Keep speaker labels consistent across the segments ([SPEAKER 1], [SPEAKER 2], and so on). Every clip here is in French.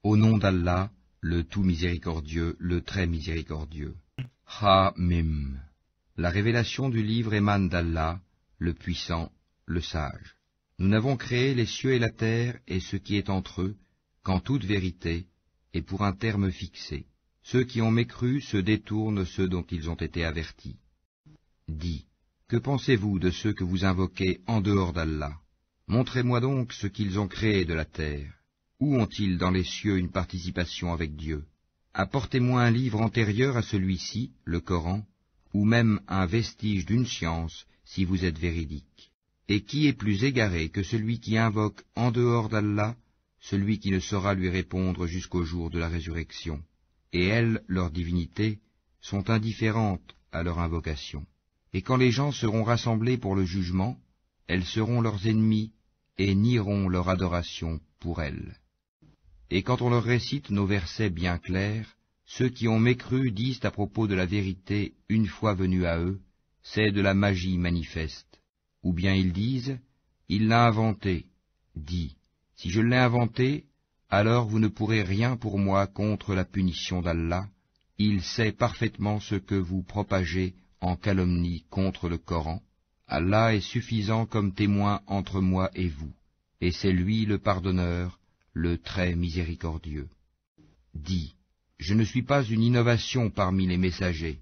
[SPEAKER 1] Au nom d'Allah, le tout miséricordieux, le très miséricordieux. Ha-Mim. La révélation du livre émane d'Allah, le puissant, le sage. Nous n'avons créé les cieux et la terre et ce qui est entre eux qu'en toute vérité et pour un terme fixé. Ceux qui ont mécru se détournent ceux dont ils ont été avertis. Dis, que pensez-vous de ceux que vous invoquez en dehors d'Allah? Montrez-moi donc ce qu'ils ont créé de la terre. Où ont-ils dans les cieux une participation avec Dieu? Apportez-moi un livre antérieur à celui-ci, le Coran, ou même un vestige d'une science, si vous êtes véridique. Et qui est plus égaré que celui qui invoque en dehors d'Allah, celui qui ne saura lui répondre jusqu'au jour de la résurrection? Et elles, leurs divinités, sont indifférentes à leur invocation. Et quand les gens seront rassemblés pour le jugement, elles seront leurs ennemis et nieront leur adoration pour elles. Et quand on leur récite nos versets bien clairs, ceux qui ont mécru disent à propos de la vérité une fois venue à eux, c'est de la magie manifeste. Ou bien ils disent, il l'a inventé. Dis, si je l'ai inventé, alors vous ne pourrez rien pour moi contre la punition d'Allah. Il sait parfaitement ce que vous propagez en calomnie contre le Coran. Allah est suffisant comme témoin entre moi et vous, et c'est lui le pardonneur, le très miséricordieux. Dis, je ne suis pas une innovation parmi les messagers,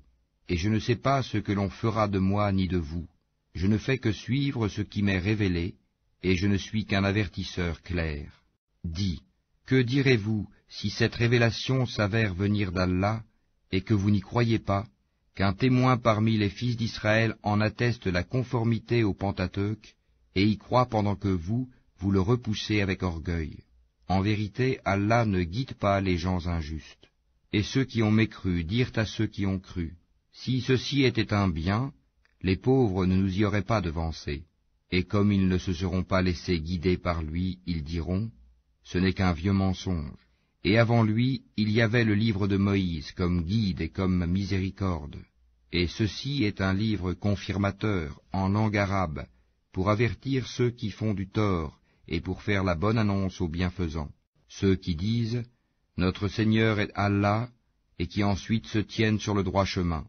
[SPEAKER 1] et je ne sais pas ce que l'on fera de moi ni de vous. Je ne fais que suivre ce qui m'est révélé, et je ne suis qu'un avertisseur clair. Dis, que direz-vous si cette révélation s'avère venir d'Allah, et que vous n'y croyez pas, qu'un témoin parmi les fils d'Israël en atteste la conformité au Pentateuque, et y croit pendant que vous le repoussez avec orgueil. En vérité, Allah ne guide pas les gens injustes. Et ceux qui ont mécru dirent à ceux qui ont cru, si ceci était un bien, les pauvres ne nous y auraient pas devancés. Et comme ils ne se seront pas laissés guider par lui, ils diront, ce n'est qu'un vieux mensonge. Et avant lui, il y avait le livre de Moïse comme guide et comme miséricorde. Et ceci est un livre confirmateur en langue arabe, pour avertir ceux qui font du tort et pour faire la bonne annonce aux bienfaisants. Ceux qui disent, notre Seigneur est Allah, et qui ensuite se tiennent sur le droit chemin.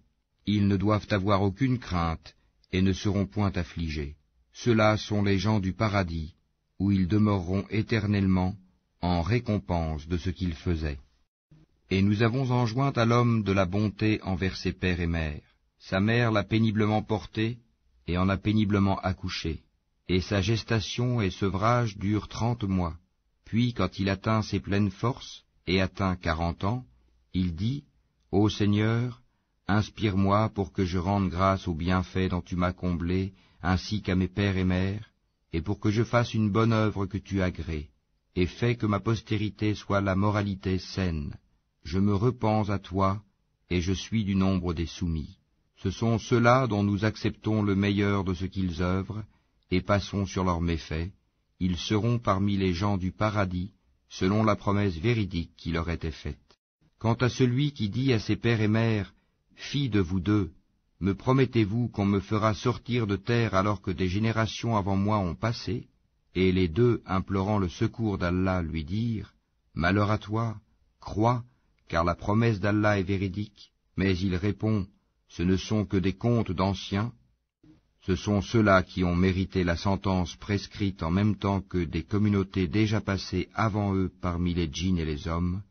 [SPEAKER 1] Ils ne doivent avoir aucune crainte et ne seront point affligés. Ceux-là sont les gens du paradis, où ils demeureront éternellement, en récompense de ce qu'ils faisaient. Et nous avons enjoint à l'homme de la bonté envers ses pères et mères. Sa mère l'a péniblement porté et en a péniblement accouché. Et sa gestation et sevrage durent 30 mois. Puis, quand il atteint ses pleines forces et atteint 40 ans, il dit, Ô Seigneur, inspire-moi pour que je rende grâce aux bienfaits dont tu m'as comblé, ainsi qu'à mes pères et mères, et pour que je fasse une bonne œuvre que tu agrées. Et fais que ma postérité soit la moralité saine. Je me repens à toi, et je suis du nombre des soumis. Ce sont ceux-là dont nous acceptons le meilleur de ce qu'ils œuvrent, et passons sur leurs méfaits. Ils seront parmi les gens du paradis, selon la promesse véridique qui leur était faite. Quant à celui qui dit à ses pères et mères, « Filles de vous deux, me promettez-vous qu'on me fera sortir de terre alors que des générations avant moi ont passé ?» Et les deux, implorant le secours d'Allah, lui dirent, « Malheur à toi, crois, car la promesse d'Allah est véridique. » Mais il répond, « Ce ne sont que des contes d'anciens. » Ce sont ceux-là qui ont mérité la sentence prescrite en même temps que des communautés déjà passées avant eux parmi les djinns et les hommes.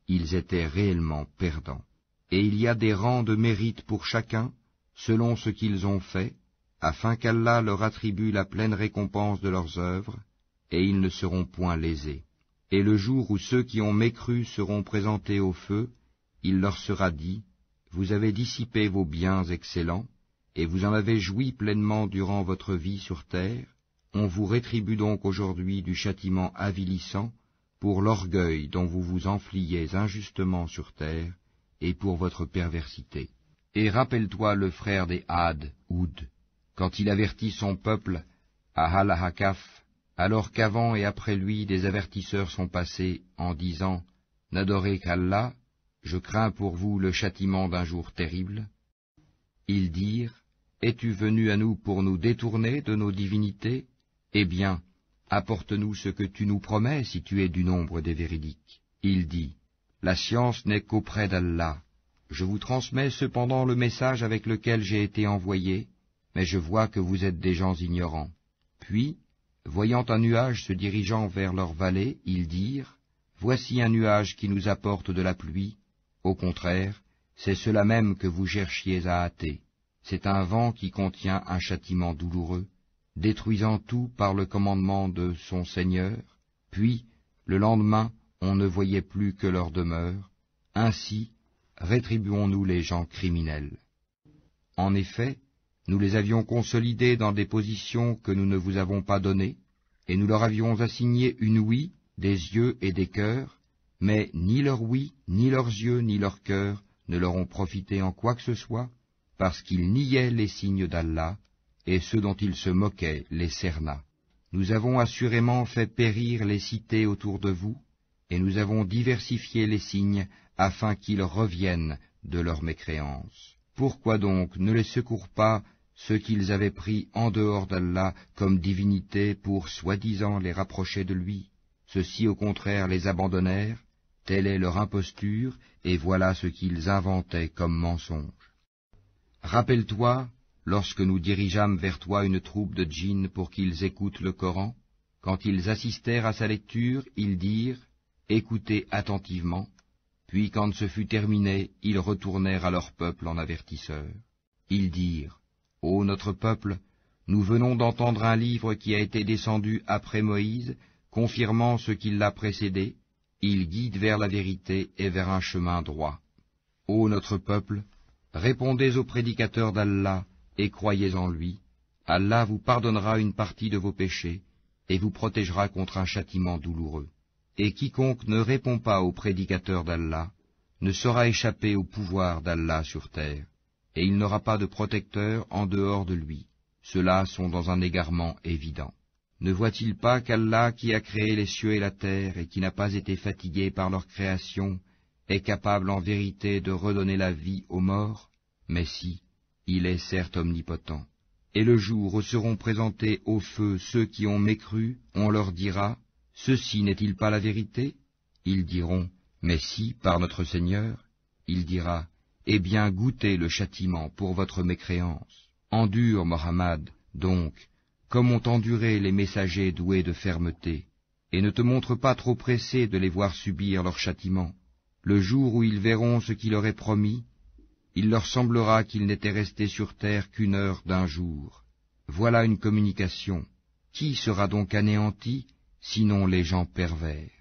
[SPEAKER 1] Ils étaient réellement perdants. Et il y a des rangs de mérite pour chacun, selon ce qu'ils ont fait, afin qu'Allah leur attribue la pleine récompense de leurs œuvres, et ils ne seront point lésés. Et le jour où ceux qui ont mécru seront présentés au feu, il leur sera dit, « Vous avez dissipé vos biens excellents, et vous en avez joui pleinement durant votre vie sur terre, on vous rétribue donc aujourd'hui du châtiment avilissant pour l'orgueil dont vous vous enfliez injustement sur terre, et pour votre perversité. Et rappelle-toi le frère des Had, Houd, quand il avertit son peuple à Al-Hakaf, alors qu'avant et après lui des avertisseurs sont passés en disant « N'adorez qu'Allah, je crains pour vous le châtiment d'un jour terrible. » Ils dirent « Es-tu venu à nous pour nous détourner de nos divinités? Eh bien, apporte-nous ce que tu nous promets si tu es du nombre des véridiques. » Il dit, la science n'est qu'auprès d'Allah. Je vous transmets cependant le message avec lequel j'ai été envoyé, mais je vois que vous êtes des gens ignorants. Puis, voyant un nuage se dirigeant vers leur vallée, ils dirent, voici un nuage qui nous apporte de la pluie. Au contraire, c'est cela même que vous cherchiez à hâter. C'est un vent qui contient un châtiment douloureux, détruisant tout par le commandement de son Seigneur. Puis, le lendemain, on ne voyait plus que leur demeure. Ainsi, rétribuons-nous les gens criminels. En effet, nous les avions consolidés dans des positions que nous ne vous avons pas données, et nous leur avions assigné une ouïe, des yeux et des cœurs, mais ni leur ouïe, ni leurs yeux, ni leurs cœurs ne leur ont profité en quoi que ce soit, parce qu'ils niaient les signes d'Allah, et ceux dont ils se moquaient les cerna. Nous avons assurément fait périr les cités autour de vous, et nous avons diversifié les signes afin qu'ils reviennent de leur mécréance. Pourquoi donc ne les secourent pas ceux qu'ils avaient pris en dehors d'Allah comme divinités pour soi-disant les rapprocher de lui? Ceux-ci au contraire les abandonnèrent, telle est leur imposture, et voilà ce qu'ils inventaient comme mensonge. Rappelle-toi, lorsque nous dirigeâmes vers toi une troupe de djinns pour qu'ils écoutent le Coran, quand ils assistèrent à sa lecture, ils dirent, écoutez attentivement, puis quand ce fut terminé, ils retournèrent à leur peuple en avertisseurs. Ils dirent, ô notre peuple, nous venons d'entendre un livre qui a été descendu après Moïse, confirmant ce qui l'a précédé, il guide vers la vérité et vers un chemin droit. Ô notre peuple, répondez aux prédicateurs d'Allah et croyez en lui. Allah vous pardonnera une partie de vos péchés et vous protégera contre un châtiment douloureux. Et quiconque ne répond pas aux prédicateurs d'Allah ne saura échapper au pouvoir d'Allah sur terre, et il n'aura pas de protecteur en dehors de lui. Ceux-là sont dans un égarement évident. Ne voit-il pas qu'Allah, qui a créé les cieux et la terre et qui n'a pas été fatigué par leur création, est capable en vérité de redonner la vie aux morts? Mais si, il est certes omnipotent. Et le jour où seront présentés au feu ceux qui ont mécru, on leur dira, ceci n'est-il pas la vérité? Ils diront, mais si, par notre Seigneur. Il dira, eh bien goûtez le châtiment pour votre mécréance. Endure, Mohammed, donc, comme ont enduré les messagers doués de fermeté, et ne te montre pas trop pressé de les voir subir leur châtiment. Le jour où ils verront ce qui leur est promis, il leur semblera qu'ils n'étaient restés sur terre qu'une heure d'un jour. Voilà une communication. Qui sera donc anéanti, sinon les gens pervers?